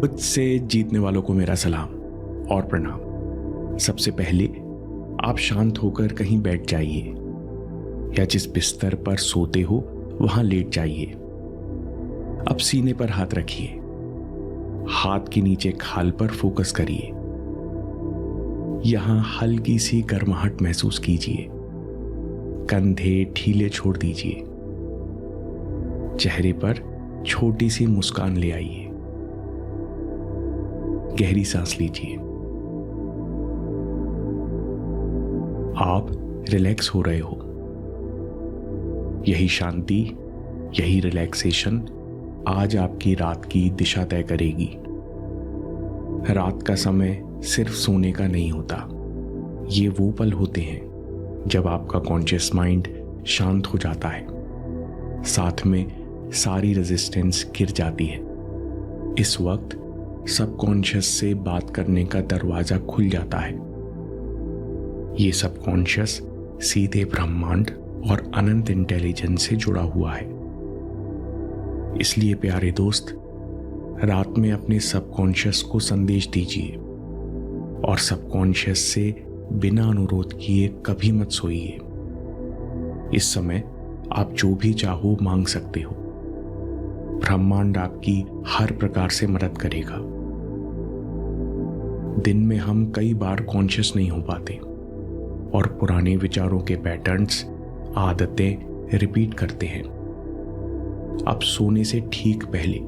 खुद से जीतने वालों को मेरा सलाम और प्रणाम। सबसे पहले आप शांत होकर कहीं बैठ जाइए या जिस बिस्तर पर सोते हो वहां लेट जाइए। अब सीने पर हाथ रखिए, हाथ के नीचे खाल पर फोकस करिए। यहां हल्की सी गर्माहट महसूस कीजिए। कंधे ढीले छोड़ दीजिए। चेहरे पर छोटी सी मुस्कान ले आइए। गहरी सांस लीजिए। आप रिलैक्स हो रहे हो। यही शांति, यही रिलैक्सेशन आज आपकी रात की दिशा तय करेगी। रात का समय सिर्फ सोने का नहीं होता। ये वो पल होते हैं जब आपका कॉन्शियस माइंड शांत हो जाता है, साथ में सारी रेजिस्टेंस गिर जाती है। इस वक्त सबकॉन्शियस से बात करने का दरवाजा खुल जाता है। ये सबकॉन्शियस सीधे ब्रह्मांड और अनंत इंटेलिजेंस से जुड़ा हुआ है। इसलिए प्यारे दोस्त, रात में अपने सबकॉन्शियस को संदेश दीजिए और सबकॉन्शियस से बिना अनुरोध किए कभी मत सोइए। इस समय आप जो भी चाहो मांग सकते हो। ब्रह्मांड आपकी हर प्रकार से मदद करेगा। दिन में हम कई बार कॉन्शियस नहीं हो पाते और पुराने विचारों के पैटर्न्स, आदतें रिपीट करते हैं। अब सोने से ठीक पहले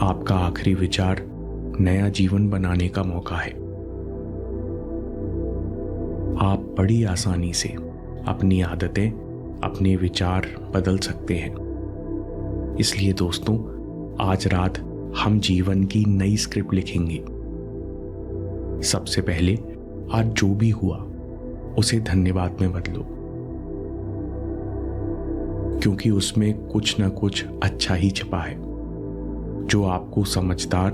आपका आखिरी विचार नया जीवन बनाने का मौका है। आप बड़ी आसानी से अपनी आदतें, अपने विचार बदल सकते हैं। इसलिए दोस्तों, आज रात हम जीवन की नई स्क्रिप्ट लिखेंगे। सबसे पहले आज जो भी हुआ उसे धन्यवाद में बदलो, क्योंकि उसमें कुछ ना कुछ अच्छा ही छिपा है जो आपको समझदार,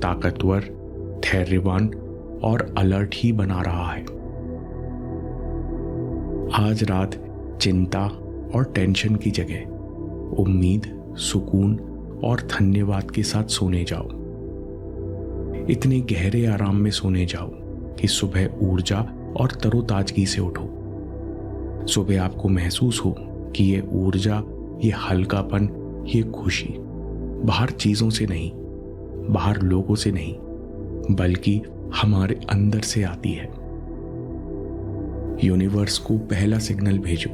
ताकतवर, धैर्यवान और अलर्ट ही बना रहा है। आज रात चिंता और टेंशन की जगह उम्मीद, सुकून और धन्यवाद के साथ सोने जाओ। इतने गहरे आराम में सोने जाओ कि सुबह ऊर्जा और तरोताजगी से उठो। सुबह आपको महसूस हो कि ये ऊर्जा, ये हल्कापन, ये खुशी बाहर चीजों से नहीं, बाहर लोगों से नहीं, बल्कि हमारे अंदर से आती है। यूनिवर्स को पहला सिग्नल भेजो,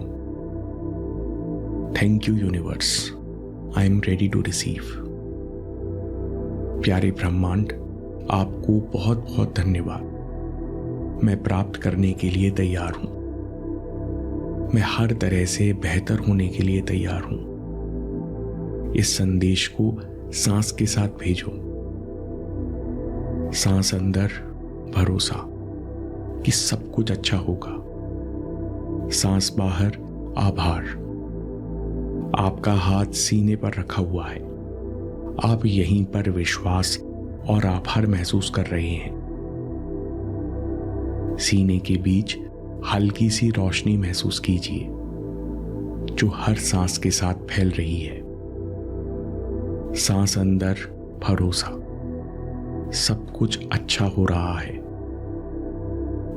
thank you universe, I am ready to receive. प्यारे ब्रह्मांड, आपको बहुत बहुत धन्यवाद। मैं प्राप्त करने के लिए तैयार हूं। मैं हर तरह से बेहतर होने के लिए तैयार हूं। इस संदेश को सांस के साथ भेजो। सांस अंदर, भरोसा कि सब कुछ अच्छा होगा। सांस बाहर, आभार। आपका हाथ सीने पर रखा हुआ है। आप यहीं पर विश्वास और आभार महसूस कर रहे हैं। सीने के बीच हल्की सी रोशनी महसूस कीजिए जो हर सांस के साथ फैल रही है। सांस अंदर, भरोसा, सब कुछ अच्छा हो रहा है।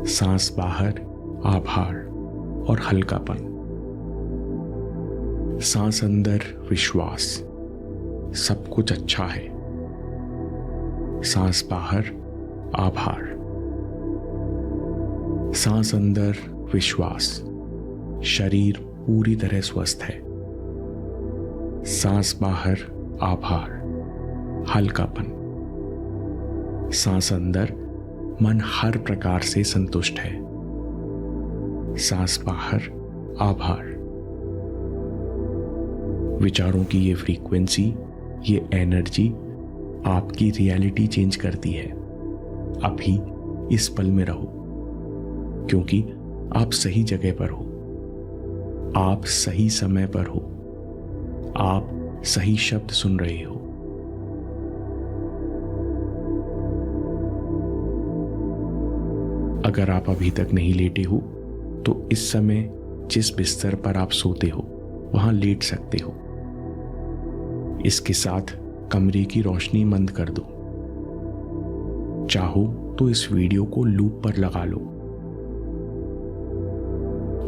सांस बाहर, आभार और हल्कापन। सांस अंदर, विश्वास, सब कुछ अच्छा है। सांस बाहर, आभार। सांस अंदर, विश्वास, शरीर पूरी तरह स्वस्थ है। सांस बाहर, आभार, हल्कापन। सांस अंदर, मन हर प्रकार से संतुष्ट है। सांस बाहर, आभार। विचारों की ये फ्रीक्वेंसी, ये एनर्जी आपकी रियलिटी चेंज करती है। अभी इस पल में रहो, क्योंकि आप सही जगह पर हो। आप सही समय पर हो। आप सही शब्द सुन रहे हो। अगर आप अभी तक नहीं लेटे हो तो इस समय जिस बिस्तर पर आप सोते हो वहां लेट सकते हो। इसके साथ कमरे की रोशनी मंद कर दो चाहो तो इस वीडियो को लूप पर लगा लो।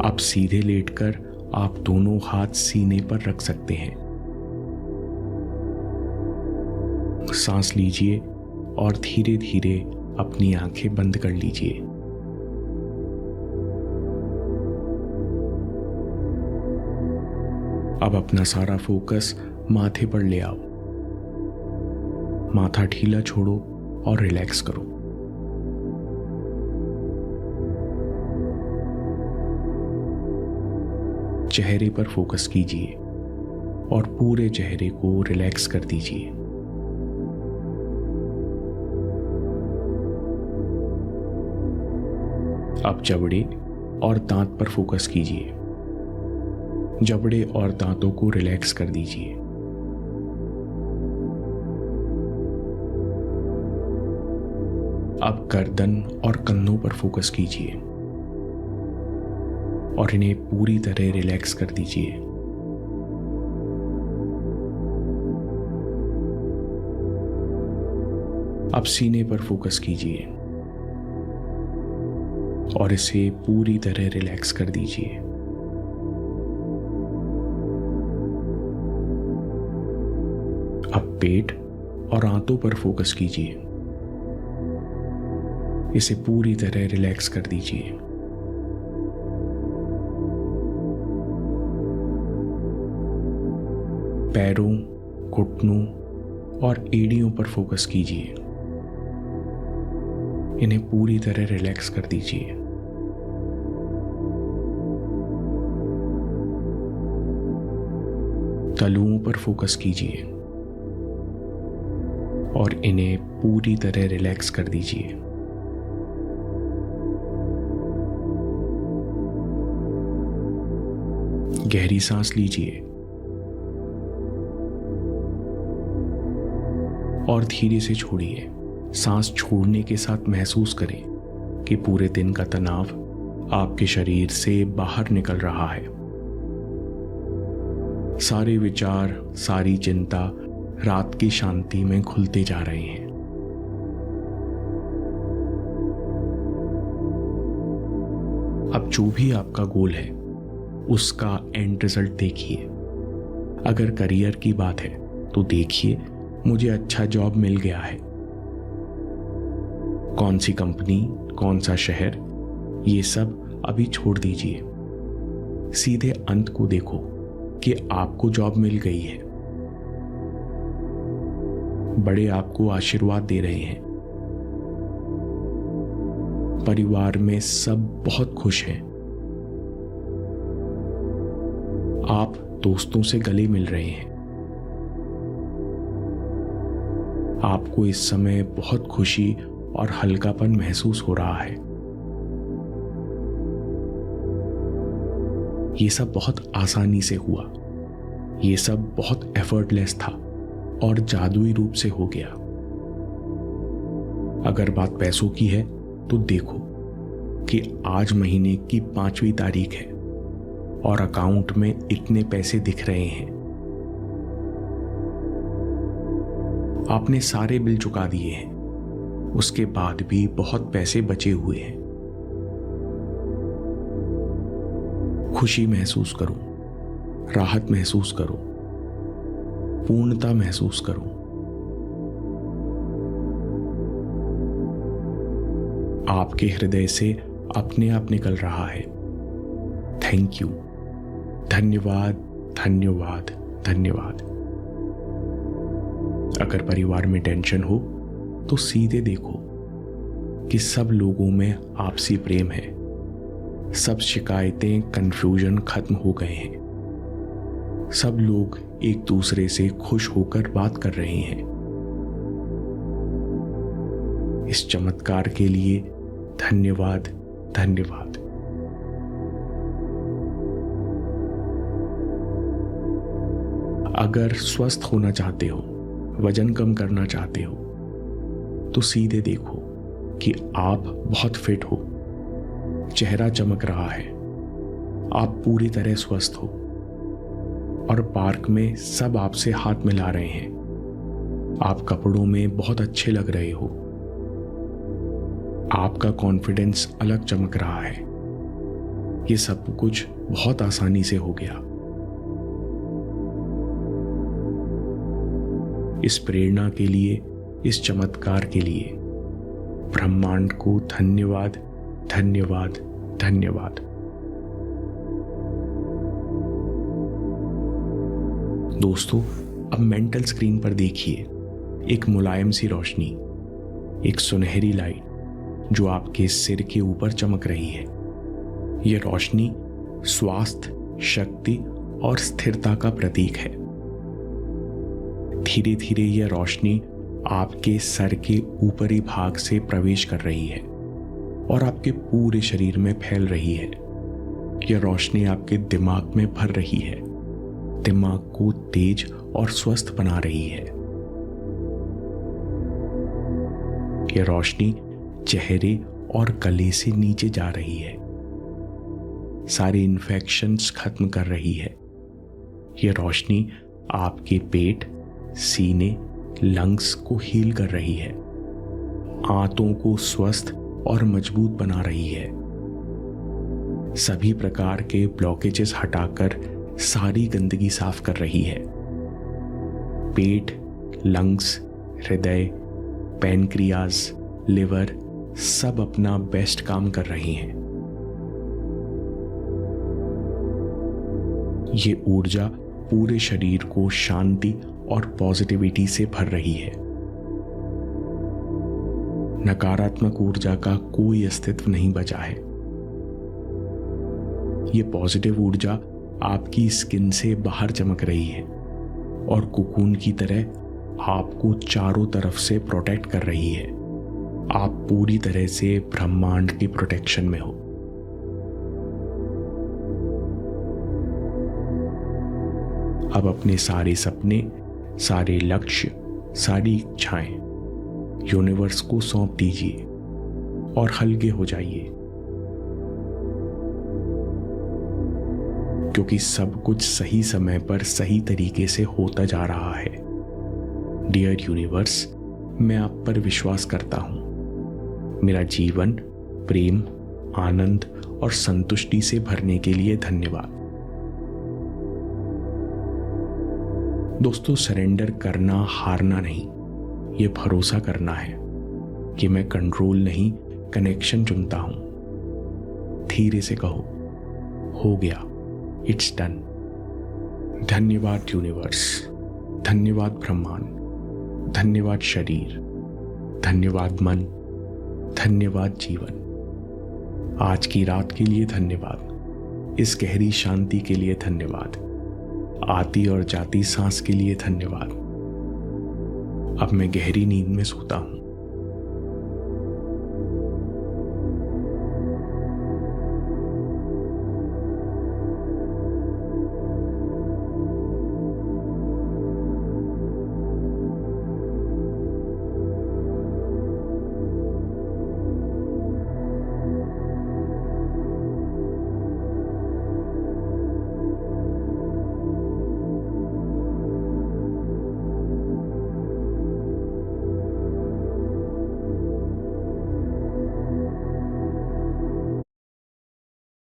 अब सीधे लेटकर आप दोनों हाथ सीने पर रख सकते हैं। सांस लीजिए और धीरे धीरे अपनी आंखें बंद कर लीजिए। अब अपना सारा फोकस माथे पर ले आओ। माथा ढीला छोड़ो और रिलैक्स करो। चेहरे पर फोकस कीजिए और पूरे चेहरे को रिलैक्स कर दीजिए। अब जबड़े और दांत पर फोकस कीजिए। जबड़े और दांतों को रिलैक्स कर दीजिए। अब गर्दन और कंधों पर फोकस कीजिए और इन्हें पूरी तरह रिलैक्स कर दीजिए। अब सीने पर फोकस कीजिए और इसे पूरी तरह रिलैक्स कर दीजिए। अब पेट और आंतों पर फोकस कीजिए। इसे पूरी तरह रिलैक्स कर दीजिए। पैरों, घुटनों और एड़ियों पर फोकस कीजिए। इन्हें पूरी तरह रिलैक्स कर दीजिए। तलुओं पर फोकस कीजिए और इन्हें पूरी तरह रिलैक्स कर दीजिए। गहरी सांस लीजिए और धीरे से छोड़िए। सांस छोड़ने के साथ महसूस करें कि पूरे दिन का तनाव आपके शरीर से बाहर निकल रहा है। सारे विचार, सारी चिंता रात की शांति में घुलते जा रहे हैं। अब जो भी आपका गोल है उसका एंड रिजल्ट देखिए। अगर करियर की बात है तो देखिए मुझे अच्छा जॉब मिल गया है। कौन सी कंपनी, कौन सा शहर, ये सब अभी छोड़ दीजिए। सीधे अंत को देखो कि आपको जॉब मिल गई है। बड़े आपको आशीर्वाद दे रहे हैं। परिवार में सब बहुत खुश हैं। आप दोस्तों से गले मिल रहे हैं। आपको इस समय बहुत खुशी और हल्कापन महसूस हो रहा है। ये सब बहुत आसानी से हुआ। ये सब बहुत एफर्टलेस था और जादुई रूप से हो गया। अगर बात पैसों की है तो देखो कि आज महीने की 5वीं तारीख है और अकाउंट में इतने पैसे दिख रहे हैं। आपने सारे बिल चुका दिए हैं, उसके बाद भी बहुत पैसे बचे हुए हैं। खुशी महसूस करो, राहत महसूस करो, पूर्णता महसूस करो। आपके हृदय से अपने आप निकल रहा है थैंक यू, धन्यवाद, धन्यवाद, धन्यवाद। अगर परिवार में टेंशन हो तो सीधे देखो कि सब लोगों में आपसी प्रेम है। सब शिकायतें, कंफ्यूजन खत्म हो गए हैं। सब लोग एक दूसरे से खुश होकर बात कर रहे हैं। इस चमत्कार के लिए धन्यवाद, धन्यवाद। अगर स्वस्थ होना चाहते हो, वजन कम करना चाहते हो, तो सीधे देखो कि आप बहुत फिट हो। चेहरा चमक रहा है, आप पूरी तरह स्वस्थ हो और पार्क में सब आपसे हाथ मिला रहे हैं। आप कपड़ों में बहुत अच्छे लग रहे हो। आपका कॉन्फिडेंस अलग चमक रहा है। ये सब कुछ बहुत आसानी से हो गया। इस प्रेरणा के लिए, इस चमत्कार के लिए ब्रह्मांड को धन्यवाद, धन्यवाद, धन्यवाद। दोस्तों, अब मेंटल स्क्रीन पर देखिए एक मुलायम सी रोशनी, एक सुनहरी लाइट जो आपके सिर के ऊपर चमक रही है। यह रोशनी स्वास्थ्य, शक्ति और स्थिरता का प्रतीक है। धीरे धीरे यह रोशनी आपके सर के ऊपरी भाग से प्रवेश कर रही है और आपके पूरे शरीर में फैल रही है। यह रोशनी आपके दिमाग में भर रही है, दिमाग को तेज और स्वस्थ बना रही है। यह रोशनी चेहरे और गले से नीचे जा रही है, सारे इन्फेक्शंस खत्म कर रही है। यह रोशनी आपके पेट, सीने, लंग्स को हील कर रही है, आंतों को स्वस्थ और मजबूत बना रही है, सभी प्रकार के ब्लॉकेजेस हटाकर सारी गंदगी साफ कर रही है। पेट, लंग्स, हृदय, पैनक्रियाज, लिवर सब अपना बेस्ट काम कर रही हैं। ये ऊर्जा पूरे शरीर को शांति और पॉजिटिविटी से भर रही है। नकारात्मक ऊर्जा का कोई अस्तित्व नहीं बचा है। ये पॉजिटिव ऊर्जा आपकी स्किन से बाहर चमक रही है और कोकून की तरह आपको चारों तरफ से प्रोटेक्ट कर रही है। आप पूरी तरह से ब्रह्मांड की प्रोटेक्शन में हो। अब अपने सारे सपने, सारे लक्ष्य, सारी इच्छाएं यूनिवर्स को सौंप दीजिए और हल्के हो जाइए, क्योंकि सब कुछ सही समय पर सही तरीके से होता जा रहा है। डियर यूनिवर्स, मैं आप पर विश्वास करता हूं। मेरा जीवन प्रेम, आनंद और संतुष्टि से भरने के लिए धन्यवाद। दोस्तों, सरेंडर करना हारना नहीं, ये भरोसा करना है कि मैं कंट्रोल नहीं, कनेक्शन चुनता हूं। धीरे से कहो, हो गया, इट्स डन। धन्यवाद यूनिवर्स, धन्यवाद ब्रह्मांड, धन्यवाद शरीर, धन्यवाद मन, धन्यवाद जीवन। आज की रात के लिए धन्यवाद, इस गहरी शांति के लिए धन्यवाद, आती और जाती सांस के लिए धन्यवाद। अब मैं गहरी नींद में सोता हूं।